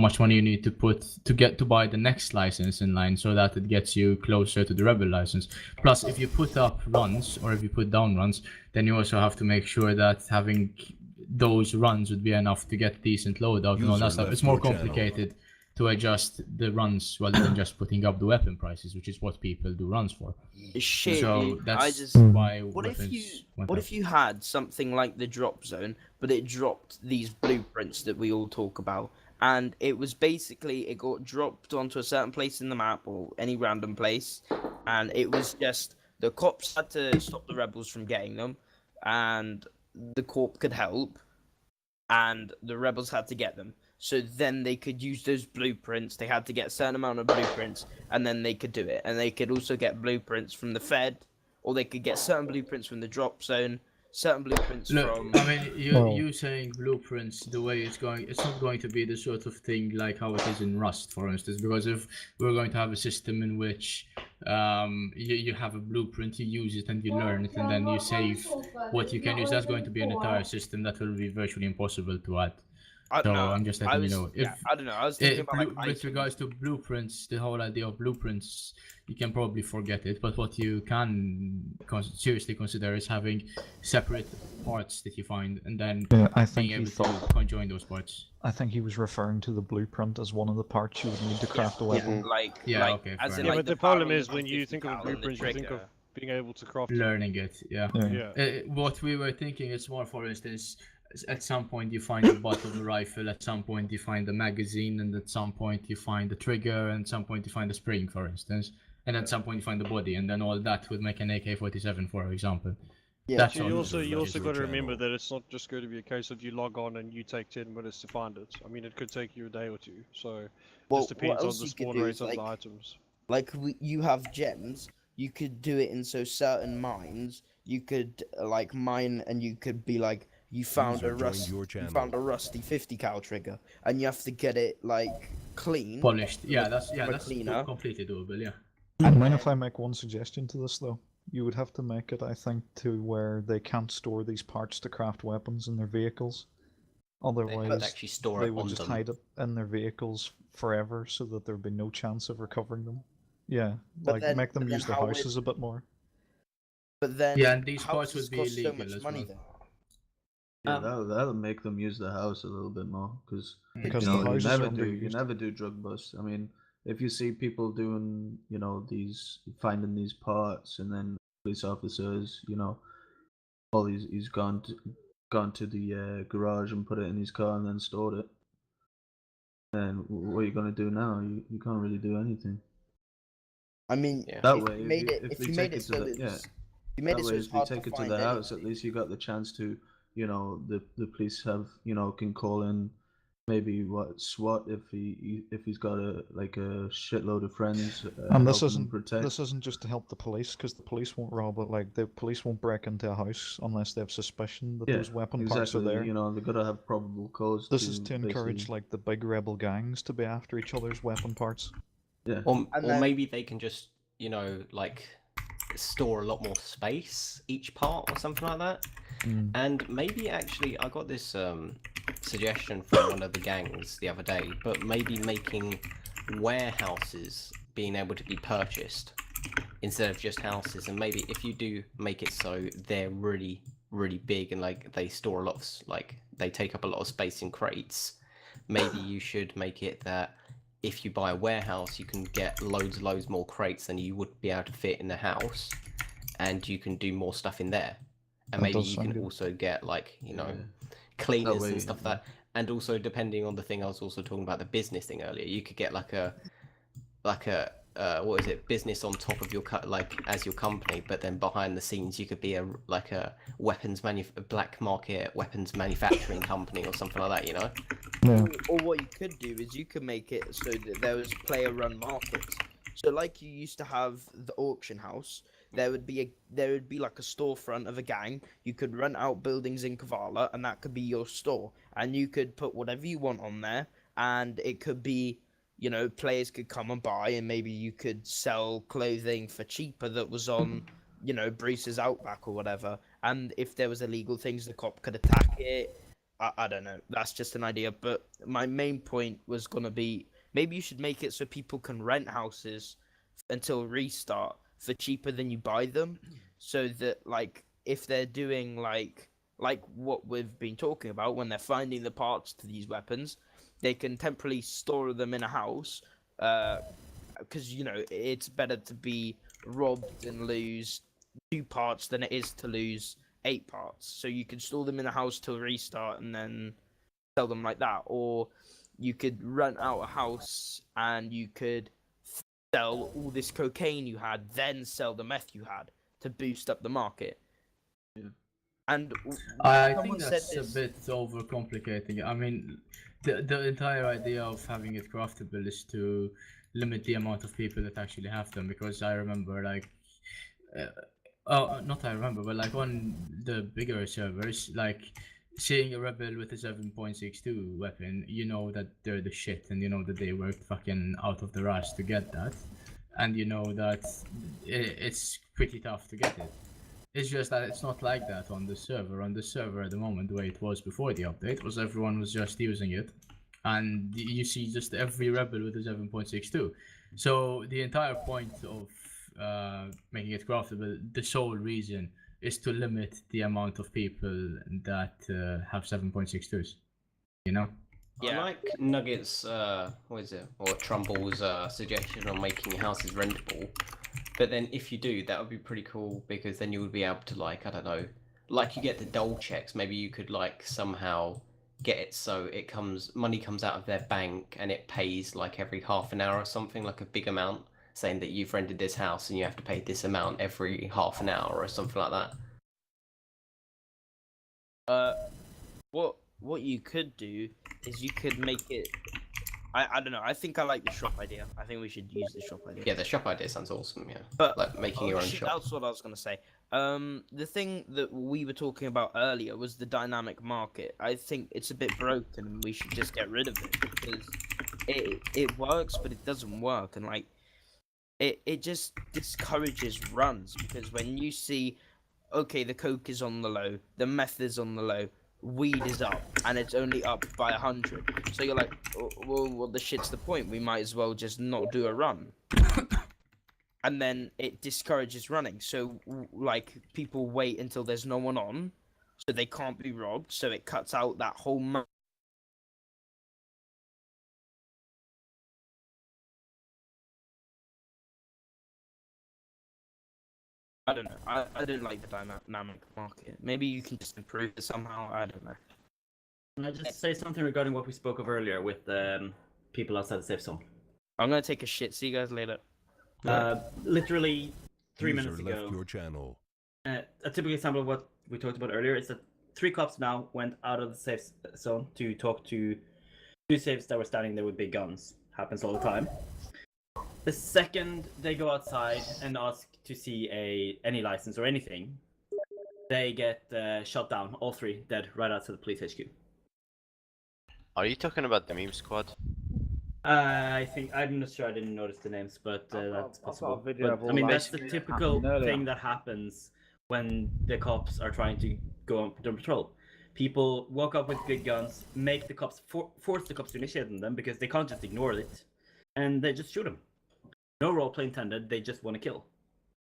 much money you need to put to buy the next license in line, so that it gets you closer to the rebel license. Plus, if you put up runs or if you put down runs, then you also have to make sure that having those runs would be enough to get decent loadout and all that stuff. It's more complicated to adjust the runs rather than just putting up the weapon prices, which is what people do runs for. Shit, So that's I just. why What if weapons you went what up. if you had something like the drop zone, but it dropped these blueprints that we all talk about, and it was basically it got dropped onto a certain place in the map or any random place, and it was just the cops had to stop the rebels from getting them, and the corp could help, and the rebels had to get them. So then they could use those blueprints. They had to get a certain amount of blueprints, and then they could do it. And they could also get blueprints from the Fed, or they could get certain blueprints from the drop zone, certain blueprints from. I mean, you saying blueprints the way it's going, it's not going to be the sort of thing like how it is in Rust, for instance. Because if we're going to have a system in which you have a blueprint, you use it and you learn it, and then you save what you can use, that's going to be an entire system that will be virtually impossible to add. I don't know. I'm just letting you know. I don't know. I was thinking about like with regards to blueprints, the whole idea of blueprints, you can probably forget it. But what you can seriously consider is having separate parts that you find, and then I think being he able to conjoin those parts. I think he was referring to the blueprint as one of the parts you would need to craft a weapon. Okay. as fair in, enough. like, but the problem is when you think of a 50 cal and the blueprint, you think of trigger. being able to craft. Learning it, yeah. Yeah. What we were thinking is more, for instance, at some point you find the butt of the rifle, at some point you find the magazine, and at some point you find the trigger, and at some point you find the spring, for instance, and at some point you find the body, and then all that would make an AK-47, for example. Yeah. That's So all. you also got to remember that it's not just going to be a case of you log on and you take 10 minutes to find it. I mean, it could take you a day or two. So it just depends on the spawn rates of the items. Like you have gems, you could do it in certain mines. You could like mine, and you could be like, you found a rusty 50 cal trigger, and you have to get it like clean, polished. Yeah, that's cleaner. completely doable. Yeah. Mind if I make one suggestion to this though? You would have to make it, I think, to where they can't store these parts to craft weapons in their vehicles. Otherwise, would actually store they it would on just them. hide it in their vehicles forever, so that there'd be no chance of recovering them. Yeah, like make them use their houses a bit more. But then and these parts would be cost illegal so much as money well. then. Yeah, that'll make them use the house a little bit more, because Because you the know, houses are you underused. never do drug busts. I mean, if you see people doing, you know, finding these parts, and then police officers, you know, he's gone to the garage and put it in his car and then stored it. And what are you gonna do now? You can't really do anything. I mean, Yeah. That if way, you made it, if if they you take made it it to so the- it's, yeah. you made That it so way, it's if they hard take to it to find the house, at anything. least you got the chance to, you know, the police have, you know, can call in maybe SWAT if he's got a shitload of friends. And this helping him isn't protect. this isn't just to help the police, because the police won't rob it. Like the police won't break into a house unless they have suspicion that those weapon parts are there. You know, they've got to have probable cause. This is to encourage basically- like the big rebel gangs to be after each other's weapon parts. Yeah. Or then- maybe they can just, you know, like store a lot more space each part or something like that. And maybe actually, I got this suggestion from one of the gangs the other day, but maybe making warehouses being able to be purchased instead of just houses. And maybe if you do make it so they're really, really big and like they store a lot of, like they take up a lot of space in crates, maybe you should make it that if you buy a warehouse, you can get loads more crates than you would be able to fit in the house, and you can do more stuff in there. And That maybe does you sound can good. also get like, you know, Yeah. cleaners way, and stuff like that. And also depending on the thing I was also talking about, the business thing earlier, you could get like a what is it, business on top of your like as your company, but then behind the scenes you could be a weapons black market weapons manufacturing company or something like that, you know. Yeah. Or what you could do is you could make it so that there was player-run markets. So like you used to have the auction house, there would be like a storefront of a gang. You could rent out buildings in Kavala, and that could be your store. And you could put whatever you want on there, and it could be, you know, players could come and buy, and maybe you could sell clothing for cheaper that was on, you know, Bruce's Outback or whatever. And if there was illegal things, the cop could attack it. I don't know. That's just an idea. But my main point was gonna be maybe you should make it so people can rent houses until restart for cheaper than you buy them, so that like if they're doing like what we've been talking about when they're finding the parts to these weapons, they can temporarily store them in a house. Because you know it's better to be robbed and lose 2 parts than it is to lose 8 parts. So you can store them in a house till restart and then sell them like that, or you could rent out a house and you could sell all this cocaine you had, then sell the meth you had to boost up the market. Yeah. And I someone think said that's a this- bit overcomplicating. I mean, the entire idea of having it craftable is to limit the amount of people that actually have them. Because I remember, like, not I remember, but like on the bigger servers, like seeing a rebel with a 7.62 weapon, you know that they're the shit, and you know that they worked fucking out of their ass to get that, and you know that it's pretty tough to get it. It's just that it's not like that on the server. On the server at the moment, the way it was before the update, was everyone was just using it. And you see just every rebel with a 7.62. So the entire point of making it craftable, the sole reason, is to limit the amount of people that have 7.62s. You know? I Yeah. like Nuggets, what is it, or Trumble's suggestion on making houses rentable. But then if you do, that would be pretty cool, because then you would be able to, like, I don't know, like you get the dole checks, maybe you could like somehow get it so it money comes out of their bank and it pays like every half an hour or something, like a big amount, saying that you've rented this house and you have to pay this amount every half an hour or something like that. What you could do is you could make it. I don't know. I think I like the shop idea. I think we should use the shop idea. Yeah, the shop idea sounds awesome, yeah. But Like making your own shit, shop. that's what I was gonna say. The thing that we were talking about earlier was the dynamic market. I think it's a bit broken, and we should just get rid of it because it works, but it doesn't work, and like it just discourages runs because when you see, okay, the coke is on the low, the meth is on the low, weed is up, and it's only up by 100. So you're like, oh, well, what the shit's the point? We might as well just not do a run. And then it discourages running. So, like, people wait until there's no one on, so they can't be robbed. So it cuts out that whole. I don't know. I don't like the dynamic market. Maybe you can just improve it somehow. I don't know. Can I just say something regarding what we spoke of earlier with people outside the safe zone? I'm gonna take a shit. See you guys later. Literally 3 User minutes left ago, your channel. a typical example of what we talked about earlier is that 3 cops now went out of the safe zone to talk to 2 safes that were standing there with big guns. Happens all the time. The second they go outside and ask to see any license or anything, they get shot down. All 3 dead right outside the police HQ. Are you talking about the meme squad? I think I'm not sure. I didn't notice the names, but that's possible. But, I mean, that's the typical thing that happens when the cops are trying to go on patrol. People walk up with big guns, make the cops force the cops to initiate them because they can't just ignore it, and they just shoot them. No roleplay intended. They just want to kill.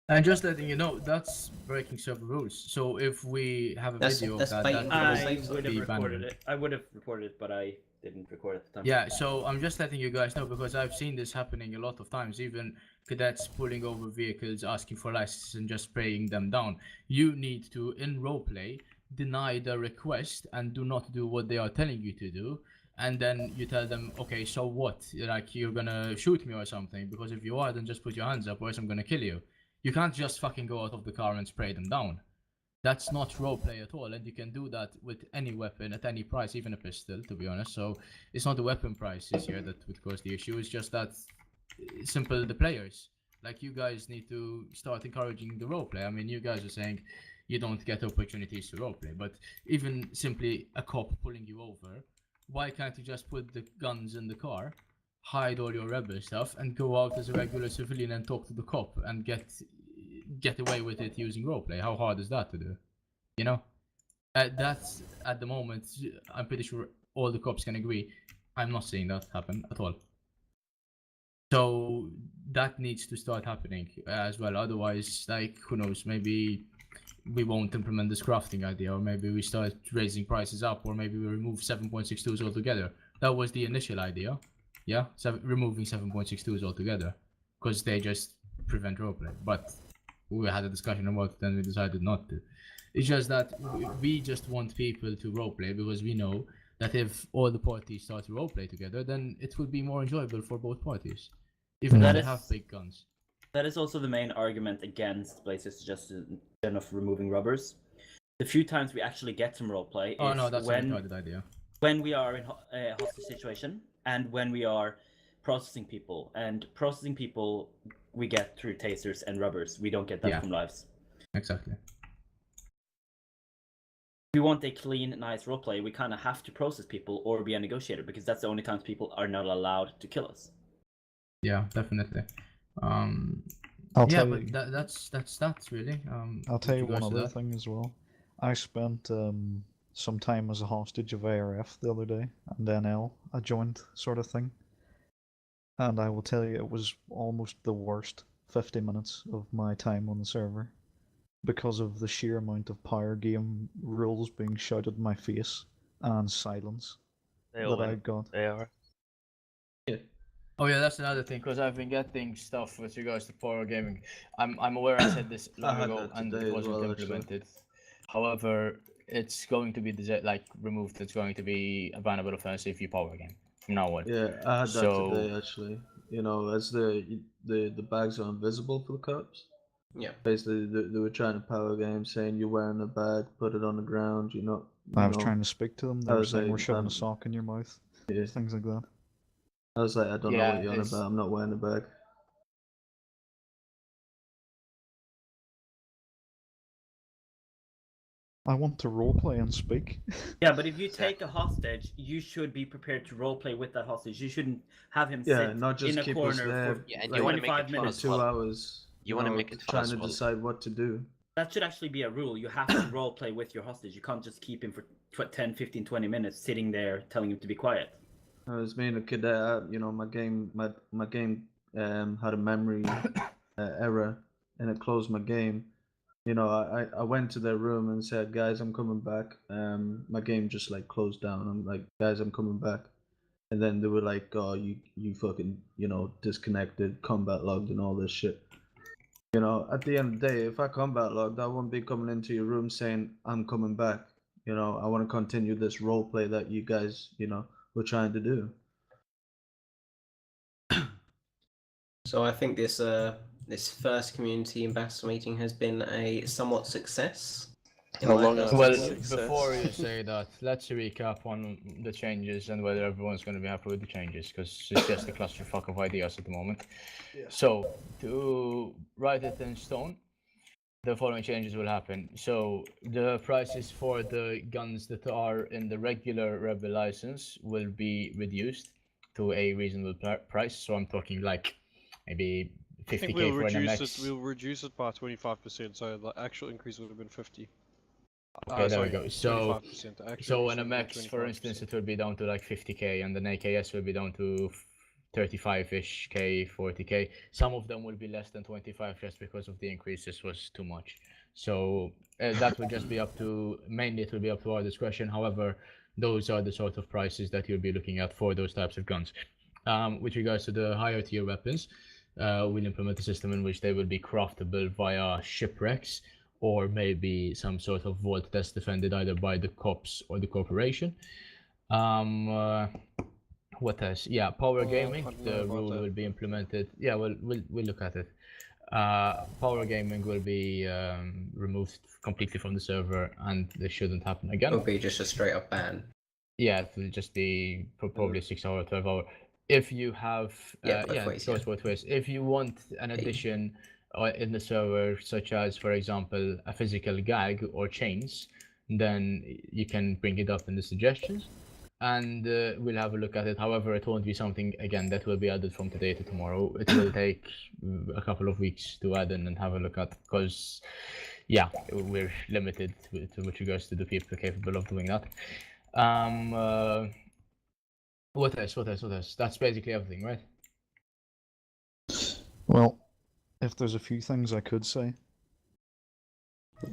And just letting you know, that's breaking server rules. So if we have a That's- video of that's that, fighting that for the I will would have be recorded banned. it. I would have recorded it, but I didn't record at the time. Yeah, so I'm just letting you guys know because I've seen this happening a lot of times. Even cadets pulling over vehicles, asking for licenses, and just spraying them down. You need to, in roleplay, deny the request and do not do what they are telling you to do. And then you tell them, okay, so what? Like, you're gonna shoot me or something? Because if you are, then just put your hands up, or else I'm gonna kill you. You can't just fucking go out of the car and spray them down. That's not roleplay at all, and you can do that with any weapon at any price, even a pistol, to be honest. So it's not the weapon prices here that would cause the issue. It's just that simple the players. Like, you guys need to start encouraging the roleplay. I mean, you guys are saying you don't get opportunities to roleplay, but even simply a cop pulling you over, why can't you just put the guns in the car, hide all your rebel stuff, and go out as a regular civilian and talk to the cop and get away with it using roleplay? How hard is that to do? You know? That's at the moment. I'm pretty sure all the cops can agree. I'm not seeing that happen at all. So that needs to start happening as well. Otherwise, like, who knows? Maybe we won't implement this crafting idea, or maybe we start raising prices up, or maybe we remove 7.62s altogether. That was the initial idea. Yeah, removing 7.62s altogether, because they just prevent roleplay. But we had a discussion about it and we decided not to. It's just that we just want people to roleplay because we know that if all the parties start to roleplay together, then it will be more enjoyable for both parties, even though they have big guns. That is also the main argument against Blaze's suggestion of removing rubbers. The few times we actually get some roleplay is that's a retarded idea. When we are in a hostage situation and when we are processing people. And processing people we get through tasers and rubbers. We don't get that from lives. Exactly. If we want a clean, nice roleplay, we kind of have to process people or be a negotiator because that's the only times people are not allowed to kill us. Yeah, definitely. That's really. I'll tell you one other thing as well. I spent some time as a hostage of ARF the other day, and NL, a joint sort of thing. And I will tell you, it was almost the worst 50 minutes of my time on the server because of the sheer amount of power game rules being shouted in my face and silence that I got. They are. Oh yeah, that's another thing, because I've been getting stuff with regards to power gaming. I'm aware I said this long ago and it wasn't implemented. However, it's going to be removed. It's going to be a bannable offense if you power game from now on. Yeah, I had that today actually. You know, as the bags are invisible for the cops. Yeah. Basically, they were trying to power game, saying you're wearing a bag, put it on the ground. I was trying to speak to them. They were saying we're shoving a sock in your mouth. Yeah. Things like that. I was like, I don't know what you're on about. I'm not wearing a bag. I want to roleplay and speak. Yeah, but if you take a hostage, you should be prepared to roleplay with that hostage. You shouldn't have him sit not just in a keep corner for and for 25 minutes. 2 hours. You want to make it trying to decide what to do. That should actually be a rule. You have to roleplay with your hostage. You can't just keep him for 10, 15, 20 minutes sitting there telling him to be quiet. I was being a cadet. My game had a memory error, and it closed my game. I went to their room and said, guys, I'm coming back. My game just closed down. I'm like, guys, I'm coming back. And then they were like, oh, you fucking, disconnected, combat logged and all this shit. At the end of the day, if I combat logged, I won't be coming into your room saying I'm coming back. I want to continue this role play that you guys, we're trying to do. So I think this first community ambassador meeting has been a somewhat success. Before you say that, let's recap on the changes and whether everyone's going to be happy with the changes, because it's just a clusterfuck of ideas at the moment. Yeah. So, to write it in stone, the following changes will happen. So, the prices for the guns that are in the regular Rebel license will be reduced to a reasonable price. So, I'm talking maybe 50k for an MX. We'll reduce it by 25%, so the actual increase would have been 50. Okay, there we go. So an MX, for instance, it will be down to 50k, and an AKS will be down to 35-ish k, 40k. Some of them will be less than 25 just because of the increases was too much. So that will just be mainly it will be up to our discretion. However, those are the sort of prices that you'll be looking at for those types of guns. With regards to the higher tier weapons, we'll implement a system in which they will be craftable via shipwrecks, or maybe some sort of vault test defended either by the cops or the corporation. What else? Yeah, power gaming. The rule will be implemented. Yeah, we'll look at it. Power gaming will be removed completely from the server, and this shouldn't happen again. It'll be just a straight up ban. Yeah, it will just be probably 6 hour, 12 hour. If you have both ways. If you want an addition in the server, such as, for example, a physical gag or chains, then you can bring it up in the suggestions, and we'll have a look at it. However, it won't be something, again, that will be added from today to tomorrow. It will take a couple of weeks to add in and have a look at, because yeah, we're limited to with regards to the people capable of doing that. What else? That's basically everything, right? Well, if there's a few things I could say.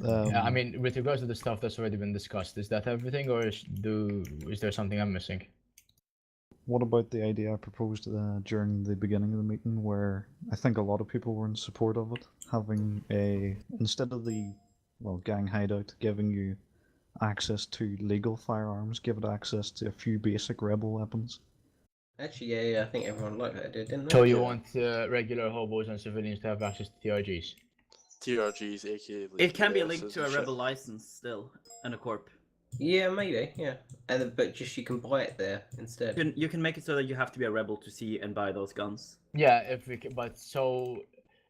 Yeah, I mean, with regards to the stuff that's already been discussed, is that everything, or is there something I'm missing? What about the idea I proposed during the beginning of the meeting, where I think a lot of people were in support of it, having instead of the gang hideout giving you access to legal firearms, give it access to a few basic rebel weapons. Actually, yeah, I think everyone liked that idea, didn't they? So you want regular hobos and civilians to have access to TRGs? TRGs, aka. It can be linked to a rebel license still, and a corp. Yeah, maybe, yeah. But just you can buy it there instead. You can make it so that you have to be a rebel to see and buy those guns. Yeah, if we can, but so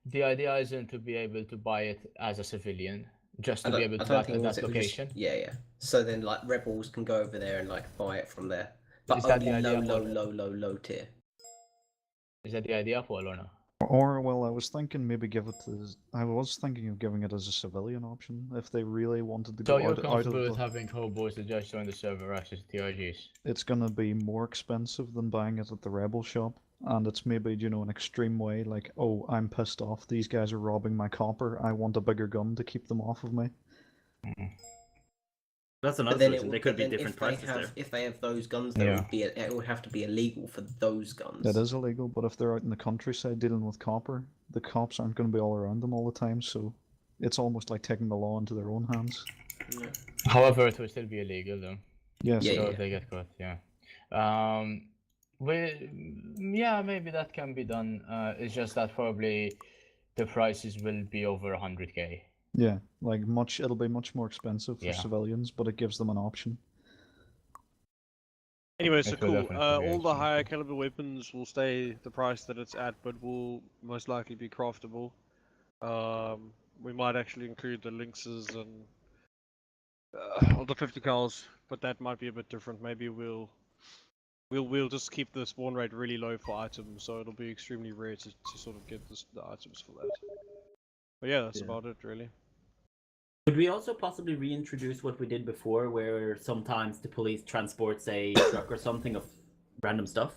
the idea isn't to be able to buy it as a civilian, just to be able to buy it at that location. Yeah. So then, like, rebels can go over there and like buy it from there, but Is that only the idea, low tier. Is that the idea, Paul, or no? Or, well, I was thinking maybe I was thinking of giving it as a civilian option if they really wanted to go So you're out of comfortable with having hobos that just join the server access to TRGs? It's gonna be more expensive than buying it at the rebel shop, and it's maybe, an extreme way, like, oh, I'm pissed off, these guys are robbing my copper, I want a bigger gun to keep them off of me. That's another solution. There could be different prices there. If they have those guns, it would have to be illegal for those guns. It is illegal, but if they're out in the countryside dealing with copper, the cops aren't going to be all around them all the time, so it's almost like taking the law into their own hands. Yeah. However, it will still be illegal, though. Yes. Yeah, if they get caught, yeah. Maybe that can be done. It's just that probably the prices will be over 100k. Yeah, it'll be much more expensive for civilians, but it gives them an option. Anyway, so cool. All the higher caliber weapons will stay the price that it's at, but will most likely be craftable. We might actually include the Lynxes and all the 50 cals, but that might be a bit different. Maybe we'll just keep the spawn rate really low for items, so it'll be extremely rare to sort of get the items for that. But yeah, that's about it, really. Could we also possibly reintroduce what we did before, where sometimes the police transports a truck or something of random stuff?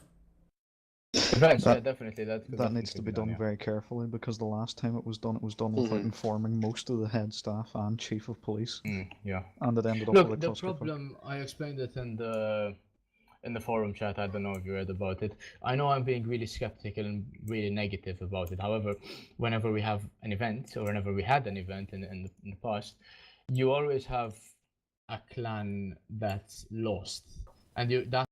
Definitely. That needs to be done very carefully, because the last time it was done without informing most of the head staff and chief of police. Yeah. And it ended up with a the clusterfuck. problem, I explained it in the forum chat. I don't know if you read about it. I know I'm being really skeptical and really negative about it. However, whenever we have an event, or whenever we had an event in the past, you always have a clan that's lost, and that